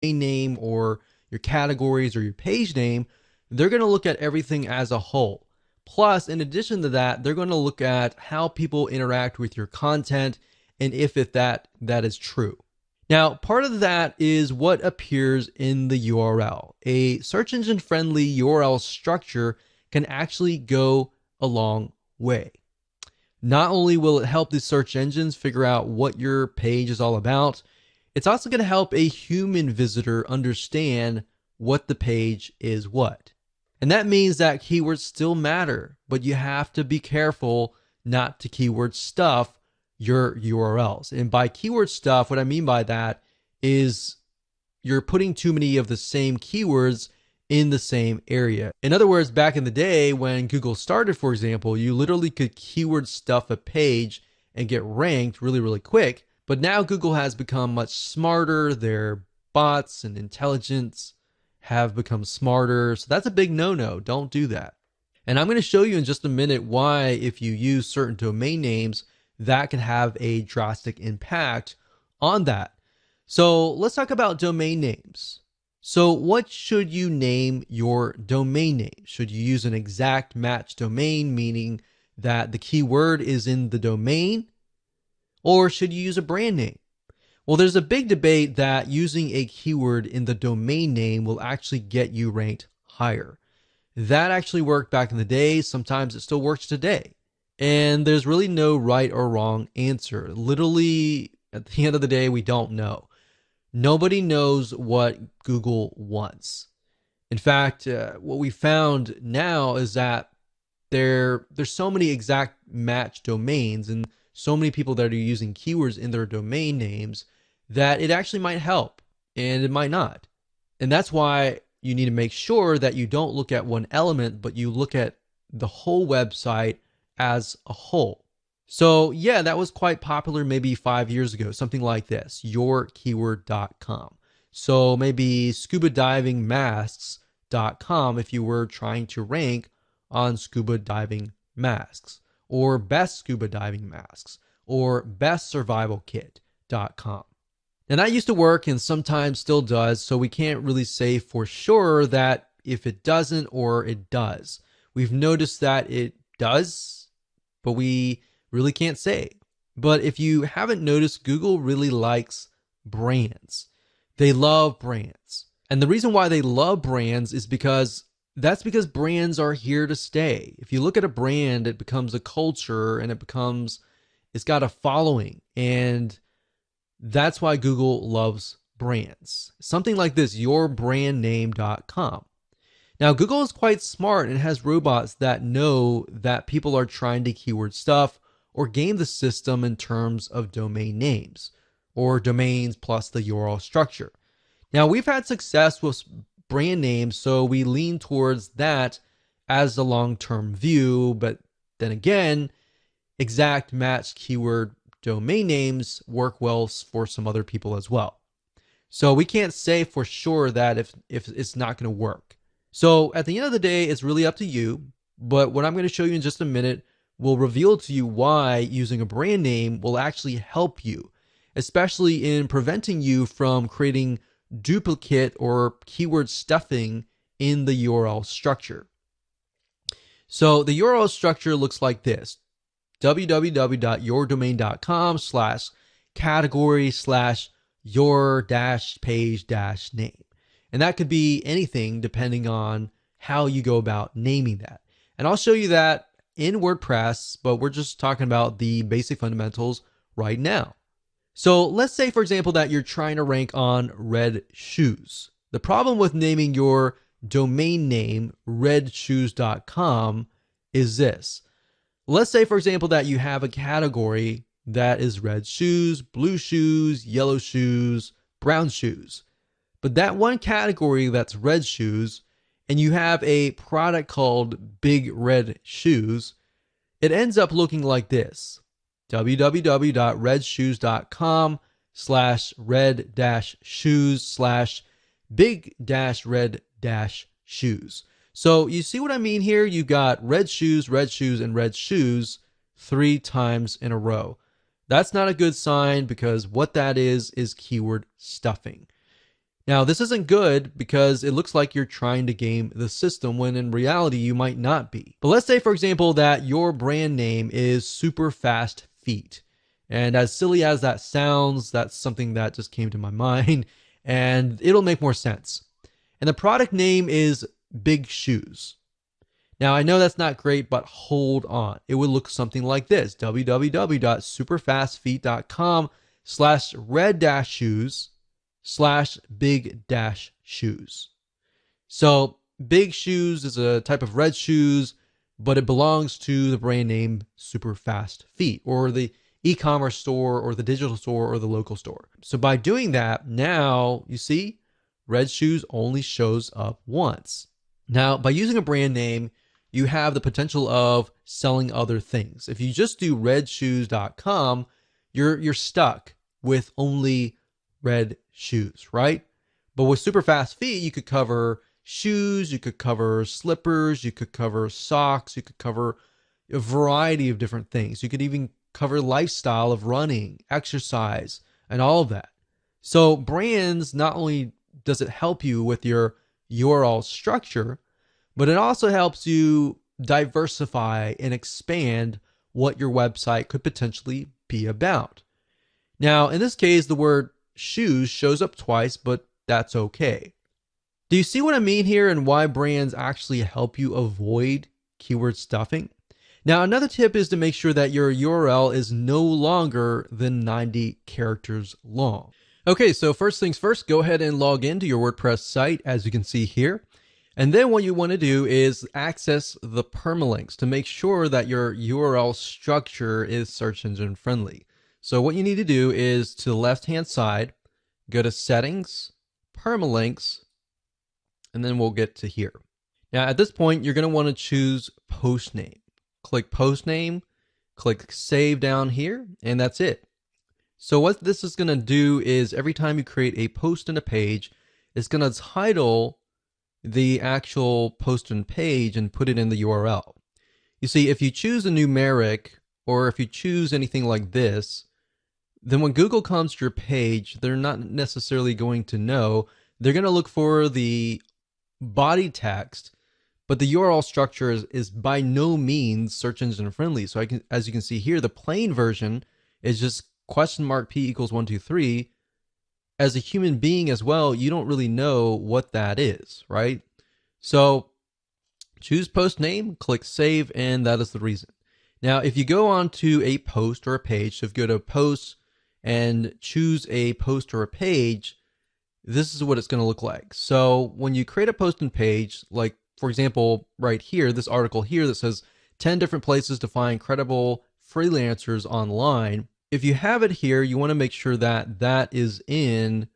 name or your categories or your page name, they're going to look at everything as a whole. Plus, in addition to that, they're going to look at how people interact with your content and if that is true. Now, part of that is what appears in the URL. A search engine friendly URL structure can actually go a long way. Not only will it help the search engines figure out what your page is all about, it's also going to help a human visitor understand what the page is what. And that means that keywords still matter, but you have to be careful not to keyword stuff your URLs. And by keyword stuff, what I mean by that is you're putting too many of the same keywords in the same area. In other words, back in the day when Google started, for example, you literally could keyword stuff a page and get ranked really, really quick. But now Google has become much smarter. Their bots and intelligence have become smarter. So that's a big no-no. Don't do that. And I'm going to show you in just a minute why, if you use certain domain names, that can have a drastic impact on that. So let's talk about domain names. So what should you name your domain name? Should you use an exact match domain, meaning that the keyword is in the domain? Or should you use a brand name? Well, there's a big debate that using a keyword in the domain name will actually get you ranked higher. That actually worked back in the day. Sometimes it still works today. And there's really no right or wrong answer. Literally, at the end of the day, we don't know. Nobody knows what Google wants. In fact, what we found now is that there's so many exact match domains and so many people that are using keywords in their domain names that it actually might help and it might not. And that's why you need to make sure that you don't look at one element, but you look at the whole website as a whole. So yeah, that was quite popular maybe 5 years ago, something like this, yourkeyword.com. So maybe scuba diving masks.com if you were trying to rank on scuba diving masks, or best scuba diving masks, or bestsurvivalkit.com. And that used to work and sometimes still does, so we can't really say for sure that if it doesn't or it does. We've noticed that it does, but we really can't say. But if you haven't noticed, Google really likes brands. They love brands. And the reason why they love brands is because brands are here to stay. If you look at a brand, it becomes a culture and it's got a following. And that's why Google loves brands. Something like this, yourbrandname.com. Now, Google is quite smart and has robots that know that people are trying to keyword stuff or game the system in terms of domain names or domains plus the URL structure. Now, we've had success with brand names, so we lean towards that as the long-term view. But then again, exact match keyword domain names work well for some other people as well. So we can't say for sure that if it's not going to work. So at the end of the day, it's really up to you. But what I'm going to show you in just a minute will reveal to you why using a brand name will actually help you, especially in preventing you from creating duplicate or keyword stuffing in the URL structure. So the URL structure looks like this: www.yourdomain.com/category/your-page-name. And that could be anything depending on how you go about naming that. And I'll show you that in WordPress, but we're just talking about the basic fundamentals right now. So let's say, for example, that you're trying to rank on red shoes. The problem with naming your domain name redshoes.com is this. Let's say, for example, that you have a category that is red shoes, blue shoes, yellow shoes, brown shoes. But that one category that's red shoes, and you have a product called Big Red Shoes, it ends up looking like this: www.red-shoes.com/red-shoes/big-red-shoes. So you see what I mean here? You got red shoes, and red shoes 3 times in a row. That's not a good sign, because what that is keyword stuffing. Now, this isn't good because it looks like you're trying to game the system when in reality you might not be. But let's say, for example, that your brand name is Super Fast Feet. And as silly as that sounds, that's something that just came to my mind and it'll make more sense. And the product name is Big Shoes. Now, I know that's not great, but hold on. It would look something like this: www.superfastfeet.com/red-shoes/big-shoes. So Big Shoes is a type of red shoes, but it belongs to the brand name Super Fast Feet, or the e-commerce store, or the digital store, or the local store. So by doing that, now you see red shoes only shows up once. Now, by using a brand name, you have the potential of selling other things. If you just do redshoes.com, you're stuck with only red shoes, right? But with Super Fast Feet, you could cover shoes, you could cover slippers, you could cover socks, you could cover a variety of different things. You could even cover lifestyle of running, exercise, and all of that. So brands, not only does it help you with your URL structure, but it also helps you diversify and expand what your website could potentially be about. Now, in this case, the word shoes shows up twice, but that's okay. Do you see what I mean here and why brands actually help you avoid keyword stuffing? Now, another tip is to make sure that your URL is no longer than 90 characters long. Okay, so first things first, go ahead and log into your WordPress site, as you can see here. And then what you want to do is access the permalinks to make sure that your URL structure is search engine friendly. So what you need to do is to the left-hand side, go to Settings, Permalinks, and then we'll get to here. Now at this point, you're going to want to choose Post Name. Click Post Name, click Save down here, and that's it. So what this is going to do is every time you create a post in a page, it's going to title the actual post and page and put it in the URL. You see, if you choose a numeric, or if you choose anything like this, then when Google comes to your page, they're not necessarily going to know. They're going to look for the body text, but the URL structure is by no means search engine friendly. So as you can see here, the plain version is just $P=123. As a human being as well, you don't really know what that is, right? So choose post name, click save, and that is the reason. Now, if you go on to a post or a page, so if you go to posts and choose a post or a page, this is what it's going to look like. So when you create a post and page, like for example, right here, this article here that says 10 different places to find credible freelancers online. If you have it here, you want to make sure that that is in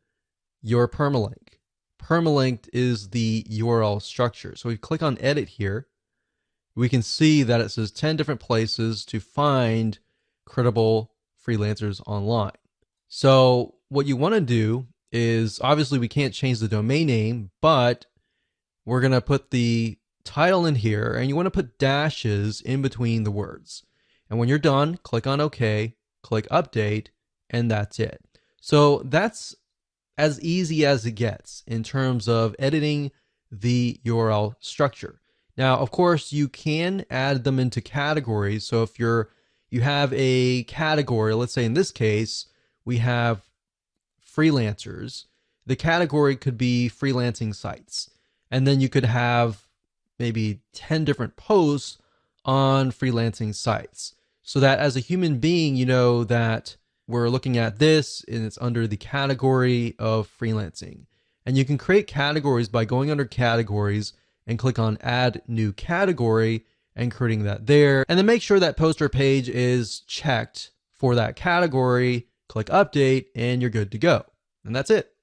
your permalink. Permalinked is the URL structure. So we click on edit here. We can see that it says 10 different places to find credible freelancers online. So what you want to do is, obviously we can't change the domain name, but we're going to put the title in here, and you want to put dashes in between the words. And when you're done, click on OK, click update, and that's it. So that's as easy as it gets in terms of editing the URL structure. Now, of course, you can add them into categories. So if you have a category, let's say in this case, we have freelancers, the category could be freelancing sites. And then you could have maybe 10 different posts on freelancing sites, so that as a human being, you know that we're looking at this and it's under the category of freelancing. And you can create categories by going under categories and click on add new category and creating that there. And then make sure that post or page is checked for that category, click update, and you're good to go. And that's it.